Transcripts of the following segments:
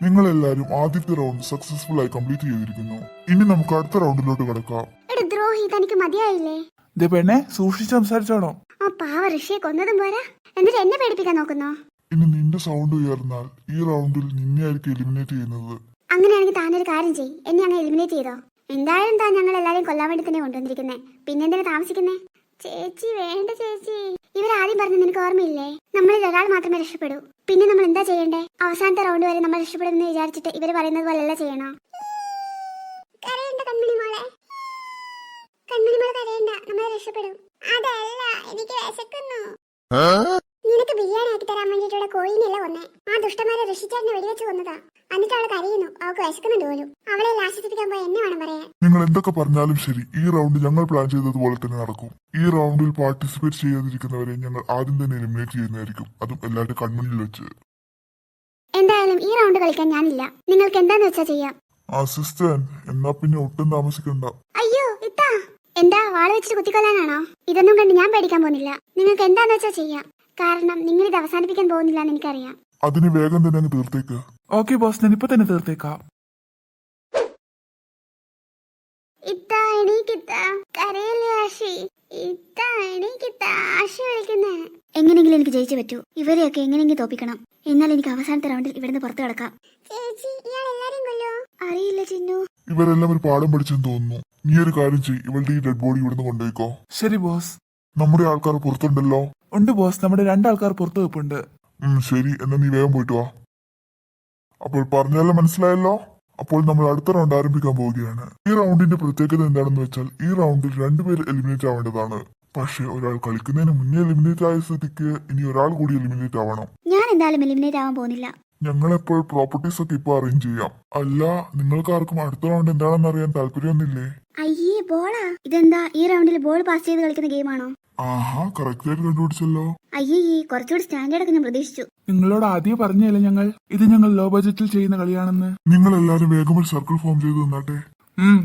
നിങ്ങൾ എല്ലാരും ആദ്യത്തെ റൗണ്ട് സക്സസ്ഫുൾ ആയി കംപ്ലീറ്റ് ചെയ്തിരിക്കുന്നു. ഇനി നമുക്ക് അടുത്ത റൗണ്ടിലോട്ട് കിടക്കാം. എടാ ദ്രോഹി, തനിക്ക് മതിയായില്ലേ? ദേ പെണ്ണെ, സൂക്ഷിച്ച് സംസാരിച്ചോണോ? ആ പാവ ഋഷിയെ കൊന്നതും പോരാ, എന്നിട്ട് എന്നെ പേടിപ്പിക്കാൻ നോക്കുന്നോ? ഇനി നിന്റെ സൗണ്ട് ഉയർന്നാൽ ഈ റൗണ്ടിൽ നിന്നെ ആയിരിക്കും എലിമിനേറ്റ് ചെയ്യുന്നത്. അങ്ങനെയാണെങ്കിൽ താനൊരു കാര്യം ചെയ്യ്, എന്നെ അങ്ങ് എലിമിനേറ്റ് ചെയ്തോ. എന്തായാലും താൻ ഞങ്ങൾ എല്ലാരെയും കൊല്ലാൻ വേണ്ടി തന്നെ കൊണ്ടുവന്നിരിക്കുന്നേ, പിന്നെന്തിനാ താമസിക്കുന്നേ? ചേച്ചി വേണ്ട ചേച്ചി, ഇവരാദ്യം പറഞ്ഞ നിനക്ക് ഓർമ്മയില്ലേ, നമ്മളിൽ ഒരാൾ മാത്രമേ രക്ഷപ്പെടൂ. പിന്നെ നമ്മൾ എന്താ ചെയ്യണ്ടേ? അവസാനത്തെ റൗണ്ട് വരെ നമ്മൾ രക്ഷപ്പെടുമെന്ന് വിചാരിച്ചിട്ട് ഇവര് പറയുന്നത് പോലെയല്ല ചെയ്യണോ? കരയണ്ട കൺമണി മോളെ, കൺമണി മോളെ കരയണ്ട, നമ്മൾ രക്ഷപ്പെടും. അതല്ല, എനിക്ക് വിശക്കുന്നു. നിനക്ക് ബിരിയാണി ആക്കി തരാൻ വേണ്ടിയിട്ടുള്ള കോഴിനെയല്ല കൊന്നേ, ആ ദുഷ്ടന്മാരെ ഋഷിച്ചേട്ടനെ വെടിവെച്ച് കൊന്നതാ. എന്നിട്ട് അവള് കരയുന്നു, അവൾക്ക് വിശക്കുന്നുണ്ട് പോലും. അവളെ ആശ്വസിപ്പിക്കാൻ പോയി എന്നെ വേണം പറയാൻ. നിങ്ങൾ എന്തൊക്കെ പറഞ്ഞാലും ശരി, ഈ റൗണ്ട് ഞങ്ങൾ പ്ലാൻ ചെയ്തതുപോലെ തന്നെ നടക്കും. ഈ റൗണ്ടിൽ പാർട്ടിസിപ്പേറ്റ് ചെയ്യാതിരിക്കുന്നവരെ ഞങ്ങൾ ആദ്യം തന്നെ എലിമിനേറ്റ് ചെയ്യുന്നതായിരിക്കും, അതും എല്ലാവരുടെ കൺമുന്നിൽ വെച്ച്. എന്തായാലും ഈ റൗണ്ട് കളിക്കാൻ ഞാനില്ല, നിങ്ങൾക്ക് എന്താന്ന് വെച്ചാ ചെയ്യാം. അസിസ്റ്റന്റ്, എന്നാ പിന്നെ ഒട്ടും താമസിക്കണ്ട. അയ്യോ ഇത്താ, എന്താ വാള് വെച്ചിട്ട് കുത്തിക്കൊല്ലാനാണോ? ഇതൊന്നും കണ്ട് ഞാൻ പേടിക്കാൻ പോകുന്നില്ല. നിങ്ങൾക്ക് എന്താന്ന് വെച്ചാ ചെയ്യാം, കാരണം നിങ്ങൾ ഇത് അവസാനിപ്പിക്കാൻ പോകുന്നില്ല എന്ന് എനിക്കറിയാം. അതിന് വേഗം തന്നെ അങ്ങ് തീർത്തേക്ക്. ഓക്കെ ബോസ്, ഞാൻ ഇപ്പൊ തന്നെ തീർത്തേക്കാം. ഇത്താ എണീക്കിത്താ, കരയല്ലേ ആശി. ഇത്താ എണീക്കിത്താ, ആശി വിളിക്കുന്നേ. എങ്ങനെയെങ്കിലും എനിക്ക് ജയിച്ചു പറ്റൂ, ഇവരെയൊക്കെ എങ്ങനെയെങ്കിലും തോപ്പിക്കണം. എന്നാൽ എനിക്ക് അവസാനത്തെ റൗണ്ടിൽ ഇവിടുന്ന് പുറത്തു കിടക്കാം. ചേച്ചി, ഇയാൾ എല്ലാരും കൊല്ലോ? അറിയില്ല ചിന്നു. ഇവരെല്ലാം ഒരു പാഠം പഠിച്ചെന്ന് തോന്നുന്നു. നീ ഒരു കാര്യം ചെയ്യ്, ഇവളുടെ ഈ ഡെഡ് ബോഡി ഇവിടുന്ന് കൊണ്ടുപോയിക്കോ. ശരി ബോസ്. നമ്മുടെ ആൾക്കാർ പുറത്തുണ്ടല്ലോ. ഉണ്ട് ബോസ്, നമ്മുടെ രണ്ടാൾക്കാർ പുറത്തു വെപ്പുണ്ട്. ശരി, എന്നാ നീ വേഗം പോയിട്ട് വാ. അപ്പോൾ പറഞ്ഞാലും മനസ്സിലായല്ലോ. അപ്പോൾ നമ്മൾ അടുത്ത റൗണ്ട് ആരംഭിക്കാൻ പോവുകയാണ്. ഈ റൗണ്ടിന്റെ പ്രത്യേകത എന്താണെന്ന് വെച്ചാൽ, ഈ റൗണ്ടിൽ രണ്ടുപേർ എലിമിനേറ്റ് ആവേണ്ടതാണ്. പക്ഷെ ഒരാൾ കളിക്കുന്നതിന് മുന്നേ എലിമിനേറ്റ് ആയ സ്ഥിതിക്ക് ഇനി ഒരാൾ കൂടി എലിമിനേറ്റ് ആവണം. ഞാൻ എന്തായാലും എലിമിനേറ്റ് ആവാൻ പോകുന്നില്ല. ഞങ്ങളെപ്പോൾ പ്രോപ്പർട്ടീസ് ഒക്കെ ഇപ്പൊ അറേഞ്ച് ചെയ്യാം. അല്ല, നിങ്ങൾക്ക് ആർക്കും അടുത്ത റൗണ്ട് എന്താണെന്ന് അറിയാൻ താല്പര്യമൊന്നുമില്ലേ? അയ്യേ ബോളാ, ഇതെന്താ ഈ റൗണ്ടിൽ ബോൾ പാസ് ചെയ്ത് കളിക്കുന്ന ഗെയിമാണോ? ആഹാ, കറക്റ്റ് ആയിട്ട് കണ്ടുപിടിച്ചല്ലോ. അയ്യേ, കുറച്ചുകൂടി സ്റ്റാൻഡേർഡ് ഒക്കെ ഞാൻ പ്രതീക്ഷിച്ചു. നിങ്ങളോട് ആദ്യം പറഞ്ഞല്ലേ ഞങ്ങൾ ലോ ബഡ്ജറ്റിൽ ചെയ്യുന്ന കളിയാണെന്ന്. നിങ്ങൾ എല്ലാരും വേഗം ഒരു സർക്കിൾ ഫോം ചെയ്ത് തന്നാട്ടെ.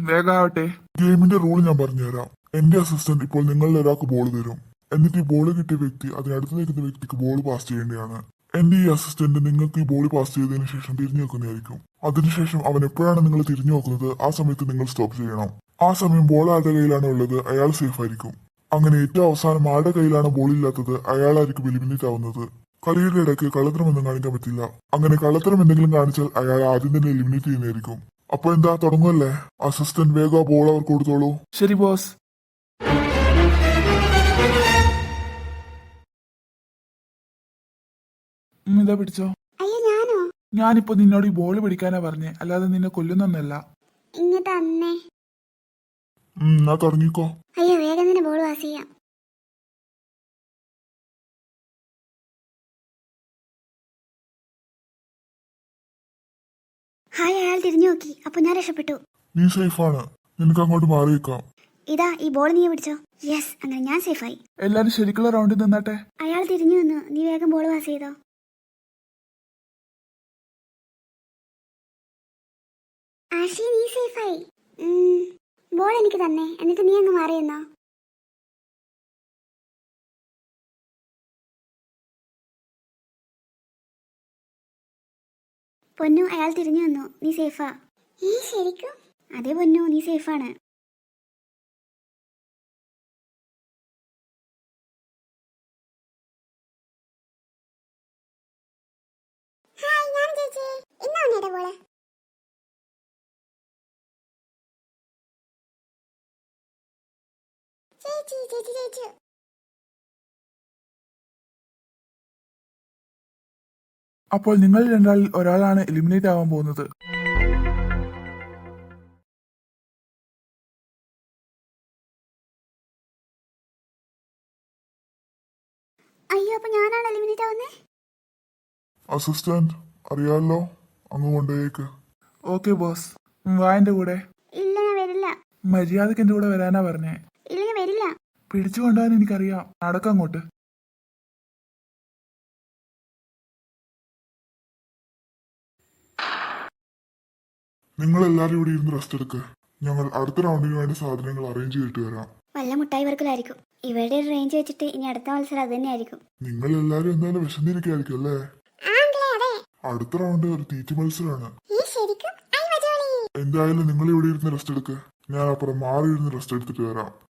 വേഗാവട്ടെ. ഗെയിമിന്റെ റൂൾ ഞാൻ പറഞ്ഞുതരാം. എന്റെ അസിസ്റ്റന്റ് ഇപ്പോൾ നിങ്ങളിൽ ഒരാൾക്ക് ബോൾ തരും. എന്നിട്ട് ഈ ബോൾ കിട്ടിയ വ്യക്തി അതിനടുത്ത് നിൽക്കുന്ന വ്യക്തിക്ക് ബോൾ പാസ് ചെയ്യേണ്ടതാണ്. എന്റെ ഈ അസിസ്റ്റന്റ് നിങ്ങൾക്ക് ഈ ബോൾ പാസ് ചെയ്തതിനു ശേഷം തിരിഞ്ഞു നോക്കുന്നതായിരിക്കും. അതിനുശേഷം അവൻ എപ്പോഴാണ് നിങ്ങൾ തിരിഞ്ഞു നോക്കുന്നത് ആ സമയത്ത് നിങ്ങൾ സ്റ്റോപ്പ് ചെയ്യണം. ആ സമയം ബോൾ ആരുടെ കയ്യിലാണ് ഉള്ളത് അയാൾ സേഫ് ആയിരിക്കും. അങ്ങനെ ഏറ്റവും അവസാനം ആരുടെ കയ്യിലാണ് ബോൾ ഇല്ലാത്തത് അയാളായിരിക്കും എലിമിനേറ്റ് ആവുന്നത്. കളിയുടെ ഇടയ്ക്ക് കള്ളത്തരമൊന്നും കാണിക്കാൻ പറ്റില്ല. അങ്ങനെ കള്ളത്തരം എന്തെങ്കിലും കാണിച്ചാൽ അയാൾ ആദ്യം തന്നെ എലിമിനേറ്റ് ചെയ്യുന്നതായിരിക്കും. അപ്പൊ എന്താ, തുടങ്ങുമല്ലേ? അസിസ്റ്റന്റ് വേഗം ബോൾ അവർക്ക് കൊടുത്തോളൂ. ശരി ബോസ്. ഇതാ പിടിച്ചോ. അയ്യോ ഞാനോ? ഞാനിപ്പോ നിന്നോട് ഈ ബോൾ പിടിക്കാനാ പറഞ്ഞേ, അല്ലാതെ നിന്നെ കൊല്ലുന്നൊന്നല്ല. ഇങ്ങ തന്നെ. എന്നാ തുടങ്ങിക്കോ. അയ്യോ, വേഗം തന്നെ ബോൾ പാസ് ചെയ്യാം. ഹായ്, അയാൾ തിരിഞ്ഞു നോക്കി, അപ്പൊ ഞാൻ രക്ഷപ്പെട്ടു. നീ സേഫാണ്, നിനക്ക് അങ്ങോട്ട് മാറിയേക്കാം. ഇതാ ഈ ബോൾ നീ പിടിച്ചോ. യെസ്, അങ്ങനെ ഞാൻ സേഫായി. എല്ലാരും ശരിക്കുള്ള റൗണ്ടിൽ നിന്നാട്ടെ. അയാൾ തിരിഞ്ഞു വന്നു, നീ വേഗം ബോൾ പാസ് ചെയ്തോ. ആഷി, നീ സേഫായി. ബോൾ എനിക്ക് തന്നെ, എന്നിട്ട് നീ അങ്ങ് മാറിയെന്നോ. പൊന്നു, അയാൾ തിരിഞ്ഞു വന്നു, നീ സേഫാ. ശരിക്കും? അതെ പൊന്നു, നീ സേഫാണ്. അപ്പോൾ നിങ്ങൾ രണ്ടാളിൽ ഒരാളാണ് എലിമിനേറ്റ് ആവാൻ പോകുന്നത്. അയ്യോ, അപ്പൊ ഞാനാണ് എലിമിനേറ്റ് ആവുന്നേ? അസിസ്റ്റന്റ്, അറിയാലോ, അങ്ങ് കൊണ്ടുപോയേക്ക്. Okay boss. വാ എന്റെ കൂടെ. ഇല്ല, ഞാൻ വരില്ല. മര്യാദക്ക് എന്റെ കൂടെ വരാനാ പറഞ്ഞേ. ഇല്ല, ഞാൻ വരില്ല. പിടിച്ചു കൊണ്ടുപോകാൻ എനിക്കറിയാം. നടക്കങ്ങോട്ട്. നിങ്ങൾ എല്ലാരും ഇവിടെ ഇരുന്ന് റെസ്റ്റ് എടുക്ക്. ഞങ്ങൾ അടുത്ത റൗണ്ടിന് വേണ്ടി സാധനങ്ങൾ അറേഞ്ച് ചെയ്തിട്ട് വരാം. വല്ല മുട്ടായി വർക്കലായിരിക്കും. ഇവരുടെ ഒരു റേഞ്ച് വെച്ചിട്ട് ഇനി അടുത്ത മത്സരം അത് തന്നെയായിരിക്കും. നിങ്ങൾ എല്ലാരും എന്തായാലും വിശന്നിരിക്കായിരിക്കും അല്ലേ? അടുത്ത റൗണ്ട് ഒരു തീറ്റി മത്സരമാണ്. ഈ ശരിക്കും ഐ വജോളി. എന്തായാലും നിങ്ങൾ ഇവിടെ ഇരുന്ന് റെസ്റ്റ് എടുക്ക്. ഞാൻ അപ്പുറം മാറി ഇരുന്ന് റെസ്റ്റ് എടുത്തിട്ട് വരാം.